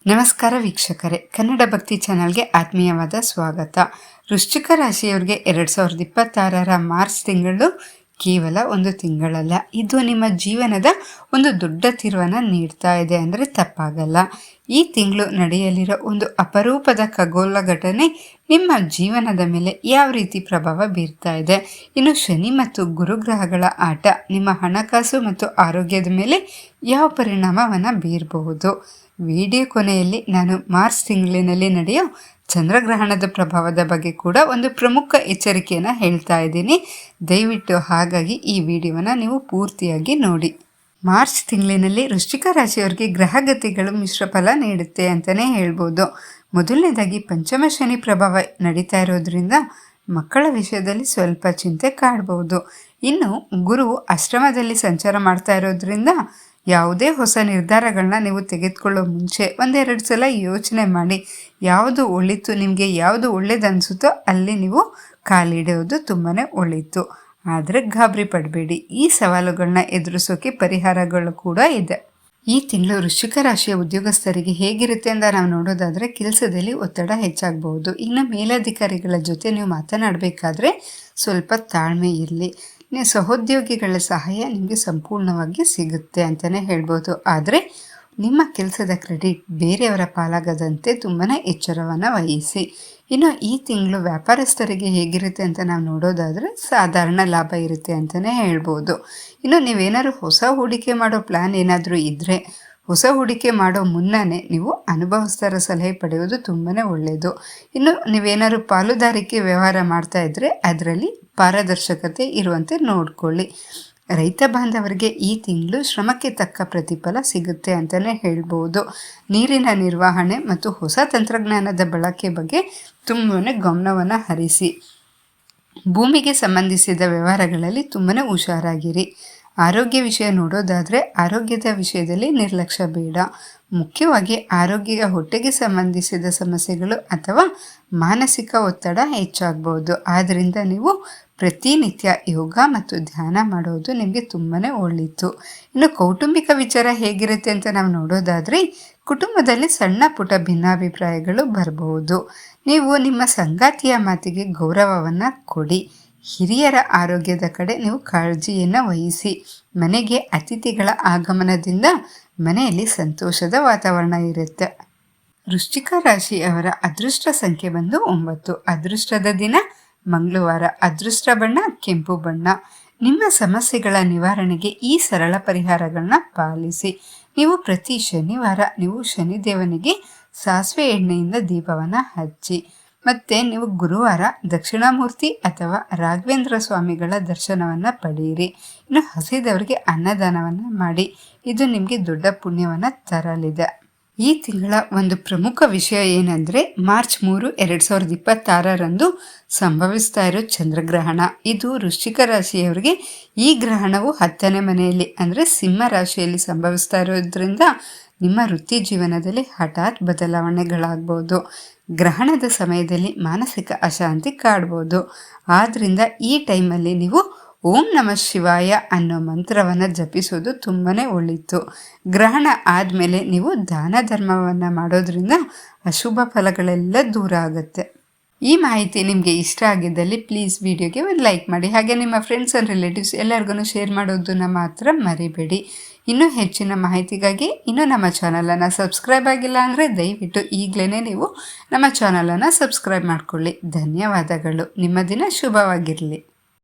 ನಮಸ್ಕಾರ ವೀಕ್ಷಕರೇ, ಕನ್ನಡ ಭಕ್ತಿ ಚಾನಲ್ಗೆ ಆತ್ಮೀಯವಾದ ಸ್ವಾಗತ. ವೃಶ್ಚಿಕ ರಾಶಿಯವರಿಗೆ 2026 ಮಾರ್ಚ್ ತಿಂಗಳು ಕೇವಲ ಒಂದು ತಿಂಗಳಲ್ಲ, ಇದು ನಿಮ್ಮ ಜೀವನದ ಒಂದು ದೊಡ್ಡ ತಿರುವನ್ನು ನೀಡ್ತಾ ಇದೆ ಅಂದರೆ ತಪ್ಪಾಗಲ್ಲ. ಈ ತಿಂಗಳು ನಡೆಯಲಿರೋ ಒಂದು ಅಪರೂಪದ ಖಗೋಳ ಘಟನೆ ನಿಮ್ಮ ಜೀವನದ ಮೇಲೆ ಯಾವ ರೀತಿ ಪ್ರಭಾವ ಬೀರ್ತಾ ಇದೆ, ಇನ್ನು ಶನಿ ಮತ್ತು ಗುರುಗ್ರಹಗಳ ಆಟ ನಿಮ್ಮ ಹಣಕಾಸು ಮತ್ತು ಆರೋಗ್ಯದ ಮೇಲೆ ಯಾವ ಪರಿಣಾಮವನ್ನು ಬೀರಬಹುದು. ವಿಡಿಯೋ ಕೊನೆಯಲ್ಲಿ ನಾನು ಮಾರ್ಚ್ ತಿಂಗಳಿನಲ್ಲಿ ನಡೆಯೋ ಚಂದ್ರಗ್ರಹಣದ ಪ್ರಭಾವದ ಬಗ್ಗೆ ಕೂಡ ಒಂದು ಪ್ರಮುಖ ಎಚ್ಚರಿಕೆಯನ್ನು ಹೇಳ್ತಾ ಇದ್ದೀನಿ. ದಯವಿಟ್ಟು ಹಾಗಾಗಿ ಈ ವಿಡಿಯೋವನ್ನು ನೀವು ಪೂರ್ತಿಯಾಗಿ ನೋಡಿ. ಮಾರ್ಚ್ ತಿಂಗಳಿನಲ್ಲಿ ವೃಶ್ಚಿಕ ರಾಶಿಯವರಿಗೆ ಗ್ರಹಗತಿಗಳು ಮಿಶ್ರ ಫಲ ನೀಡುತ್ತೆ ಅಂತಲೇ ಹೇಳ್ಬೋದು. ಮೊದಲನೇದಾಗಿ ಪಂಚಮ ಶನಿ ಪ್ರಭಾವ ನಡೀತಾ ಇರೋದ್ರಿಂದ ಮಕ್ಕಳ ವಿಷಯದಲ್ಲಿ ಸ್ವಲ್ಪ ಚಿಂತೆ ಕಾಡ್ಬೋದು. ಇನ್ನು ಗುರು ಅಷ್ಟಮದಲ್ಲಿ ಸಂಚಾರ ಮಾಡ್ತಾ ಇರೋದ್ರಿಂದ ಯಾವುದೇ ಹೊಸ ನಿರ್ಧಾರಗಳನ್ನ ನೀವು ತೆಗೆದುಕೊಳ್ಳೋ ಮುಂಚೆ ಒಂದೆರಡು ಸಲ ಯೋಚನೆ ಮಾಡಿ ಯಾವುದು ಒಳಿತು, ನಿಮಗೆ ಯಾವುದು ಒಳ್ಳೇದು ಅನಿಸುತ್ತೋ ಅಲ್ಲಿ ನೀವು ಕಾಲಿಡೋದು ತುಂಬಾ ಒಳಿತು. ಆದರೆ ಗಾಬರಿ ಪಡಬೇಡಿ, ಈ ಸವಾಲುಗಳನ್ನ ಎದುರಿಸೋಕೆ ಪರಿಹಾರಗಳು ಕೂಡ ಇದೆ. ಈ ತಿಂಗಳು ವೃಶ್ಚಿಕ ರಾಶಿಯ ಉದ್ಯೋಗಸ್ಥರಿಗೆ ಹೇಗಿರುತ್ತೆ ಅಂತ ನಾವು ನೋಡೋದಾದರೆ, ಕೆಲಸದಲ್ಲಿ ಒತ್ತಡ ಹೆಚ್ಚಾಗಬಹುದು. ಇನ್ನು ಮೇಲಧಿಕಾರಿಗಳ ಜೊತೆ ನೀವು ಮಾತನಾಡಬೇಕಾದ್ರೆ ಸ್ವಲ್ಪ ತಾಳ್ಮೆ ಇರಲಿ. ನೀವು ಸಹೋದ್ಯೋಗಿಗಳ ಸಹಾಯ ನಿಮಗೆ ಸಂಪೂರ್ಣವಾಗಿ ಸಿಗುತ್ತೆ ಅಂತಲೇ ಹೇಳ್ಬೋದು. ಆದರೆ ನಿಮ್ಮ ಕೆಲಸದ ಕ್ರೆಡಿಟ್ ಬೇರೆಯವರ ಪಾಲಾಗದಂತೆ ತುಂಬಾ ಎಚ್ಚರವನ್ನು ವಹಿಸಿ. ಇನ್ನು ಈ ತಿಂಗಳು ವ್ಯಾಪಾರಸ್ಥರಿಗೆ ಹೇಗಿರುತ್ತೆ ಅಂತ ನಾವು ನೋಡೋದಾದರೆ ಸಾಧಾರಣ ಲಾಭ ಇರುತ್ತೆ ಅಂತಲೇ ಹೇಳ್ಬೋದು. ಇನ್ನು ನೀವೇನಾದ್ರು ಹೊಸ ಹೂಡಿಕೆ ಮಾಡೋ ಪ್ಲ್ಯಾನ್ ಏನಾದರೂ ಇದ್ದರೆ ಹೊಸ ಹೂಡಿಕೆ ಮಾಡೋ ಮುನ್ನನೇ ನೀವು ಅನುಭವಸ್ಥರ ಸಲಹೆ ಪಡೆಯೋದು ತುಂಬಾ ಒಳ್ಳೆಯದು. ಇನ್ನು ನೀವೇನಾದ್ರು ಪಾಲುದಾರಿಕೆ ವ್ಯವಹಾರ ಮಾಡ್ತಾ ಇದ್ದರೆ ಅದರಲ್ಲಿ ಪಾರದರ್ಶಕತೆ ಇರುವಂತೆ ನೋಡಿಕೊಳ್ಳಿ. ರೈತ ಬಾಂಧವರಿಗೆ ಈ ತಿಂಗಳು ಶ್ರಮಕ್ಕೆ ತಕ್ಕ ಪ್ರತಿಫಲ ಸಿಗುತ್ತೆ ಅಂತಲೇ ಹೇಳ್ಬೋದು. ನೀರಿನ ನಿರ್ವಹಣೆ ಮತ್ತು ಹೊಸ ತಂತ್ರಜ್ಞಾನದ ಬಳಕೆ ಬಗ್ಗೆ ತುಂಬಾ ಗಮನವನ್ನು ಹರಿಸಿ. ಭೂಮಿಗೆ ಸಂಬಂಧಿಸಿದ ವ್ಯವಹಾರಗಳಲ್ಲಿ ತುಂಬಾ ಹುಷಾರಾಗಿರಿ. ಆರೋಗ್ಯ ವಿಷಯ ನೋಡೋದಾದರೆ ಆರೋಗ್ಯದ ವಿಷಯದಲ್ಲಿ ನಿರ್ಲಕ್ಷ್ಯ ಬೇಡ. ಮುಖ್ಯವಾಗಿ ಆರೋಗ್ಯ ಹೊಟ್ಟೆಗೆ ಸಂಬಂಧಿಸಿದ ಸಮಸ್ಯೆಗಳು ಅಥವಾ ಮಾನಸಿಕ ಒತ್ತಡ ಹೆಚ್ಚಾಗ್ಬೋದು. ಆದ್ದರಿಂದ ನೀವು ಪ್ರತಿನಿತ್ಯ ಯೋಗ ಮತ್ತು ಧ್ಯಾನ ಮಾಡೋದು ನಿಮಗೆ ತುಂಬಾ ಒಳ್ಳೆಯದು. ಇನ್ನು ಕೌಟುಂಬಿಕ ವಿಚಾರ ಹೇಗಿರುತ್ತೆ ಅಂತ ನಾವು ನೋಡೋದಾದರೆ ಕುಟುಂಬದಲ್ಲಿ ಸಣ್ಣ ಪುಟ್ಟ ಭಿನ್ನಾಭಿಪ್ರಾಯಗಳು ಬರಬಹುದು. ನೀವು ನಿಮ್ಮ ಸಂಗಾತಿಯ ಮಾತಿಗೆ ಗೌರವವನ್ನು ಕೊಡಿ. ಹಿರಿಯರ ಆರೋಗ್ಯದ ಕಡೆ ನೀವು ಕಾಳಜಿಯನ್ನು ವಹಿಸಿ. ಮನೆಗೆ ಅತಿಥಿಗಳ ಆಗಮನದಿಂದ ಮನೆಯಲ್ಲಿ ಸಂತೋಷದ ವಾತಾವರಣ ಇರುತ್ತೆ. ವೃಶ್ಚಿಕ ರಾಶಿಯವರ ಅದೃಷ್ಟ ಸಂಖ್ಯೆ ಬಂದು 9. ಅದೃಷ್ಟದ ದಿನ ಮಂಗಳವಾರ. ಅದೃಷ್ಟ ಬಣ್ಣ ಕೆಂಪು ಬಣ್ಣ. ನಿಮ್ಮ ಸಮಸ್ಯೆಗಳ ನಿವಾರಣೆಗೆ ಈ ಸರಳ ಪರಿಹಾರಗಳನ್ನ ಪಾಲಿಸಿ. ನೀವು ಪ್ರತಿ ಶನಿವಾರ ನೀವು ಶನಿದೇವನಿಗೆ ಸಾಸಿವೆ ಎಣ್ಣೆಯಿಂದ ದೀಪವನ್ನು ಹಚ್ಚಿ. ಮತ್ತು ನೀವು ಗುರುವಾರ ದಕ್ಷಿಣಾಮೂರ್ತಿ ಅಥವಾ ರಾಘವೇಂದ್ರ ಸ್ವಾಮಿಗಳ ದರ್ಶನವನ್ನು ಪಡೆಯಿರಿ. ಇನ್ನು ಹಸಿದವರಿಗೆ ಅನ್ನದಾನವನ್ನು ಮಾಡಿ. ಇದು ನಿಮಗೆ ದೊಡ್ಡ ಪುಣ್ಯವನ್ನು ತರಲಿದೆ. ಈ ತಿಂಗಳ ಒಂದು ಪ್ರಮುಖ ವಿಷಯ ಏನಂದರೆ ಮಾರ್ಚ್ 3, 2026 ಸಂಭವಿಸ್ತಾ ಇರೋ ಚಂದ್ರಗ್ರಹಣ. ಇದು ವೃಶ್ಚಿಕ ರಾಶಿಯವರಿಗೆ ಈ ಗ್ರಹಣವು 10ನೇ ಮನೆಯಲ್ಲಿ ಅಂದರೆ ಸಿಂಹ ರಾಶಿಯಲ್ಲಿ ಸಂಭವಿಸ್ತಾ ಇರೋದ್ರಿಂದ ನಿಮ್ಮ ವೃತ್ತಿ ಜೀವನದಲ್ಲಿ ಹಠಾತ್ ಬದಲಾವಣೆಗಳಾಗ್ಬೋದು. ಗ್ರಹಣದ ಸಮಯದಲ್ಲಿ ಮಾನಸಿಕ ಅಶಾಂತಿ ಕಾಡ್ಬೋದು. ಆದ್ದರಿಂದ ಈ ಟೈಮಲ್ಲಿ ನೀವು ಓಂ ನಮಃ ಶಿವಾಯ ಅನ್ನೋ ಮಂತ್ರವನ್ನು ಜಪಿಸೋದು ತುಂಬಾ ಒಳ್ಳೆಯದು. ಗ್ರಹಣ ಆದಮೇಲೆ ನೀವು ದಾನ ಧರ್ಮವನ್ನು ಮಾಡೋದ್ರಿಂದ ಅಶುಭ ಫಲಗಳೆಲ್ಲ ದೂರ ಆಗುತ್ತೆ. ಈ ಮಾಹಿತಿ ನಿಮಗೆ ಇಷ್ಟ ಆಗಿದ್ದಲ್ಲಿ ಪ್ಲೀಸ್ ವಿಡಿಯೋಗೆ ಒಂದು ಲೈಕ್ ಮಾಡಿ. ಹಾಗೆ ನಿಮ್ಮ ಫ್ರೆಂಡ್ಸ್ ಆ್ಯಂಡ್ ರಿಲೇಟಿವ್ಸ್ ಎಲ್ಲರಿಗೂ ಶೇರ್ ಮಾಡೋದನ್ನು ಮಾತ್ರ ಮರಿಬೇಡಿ. ಇನ್ನೂ ಹೆಚ್ಚಿನ ಮಾಹಿತಿಗಾಗಿ ಇನ್ನೂ ನಮ್ಮ ಚಾನಲನ್ನು ಸಬ್ಸ್ಕ್ರೈಬ್ ಆಗಿಲ್ಲ ಅಂದರೆ ದಯವಿಟ್ಟು ಈಗಲೇ ನೀವು ನಮ್ಮ ಚಾನಲನ್ನು ಸಬ್ಸ್ಕ್ರೈಬ್ ಮಾಡಿಕೊಳ್ಳಿ. ಧನ್ಯವಾದಗಳು. ನಿಮ್ಮ ದಿನ ಶುಭವಾಗಿರಲಿ.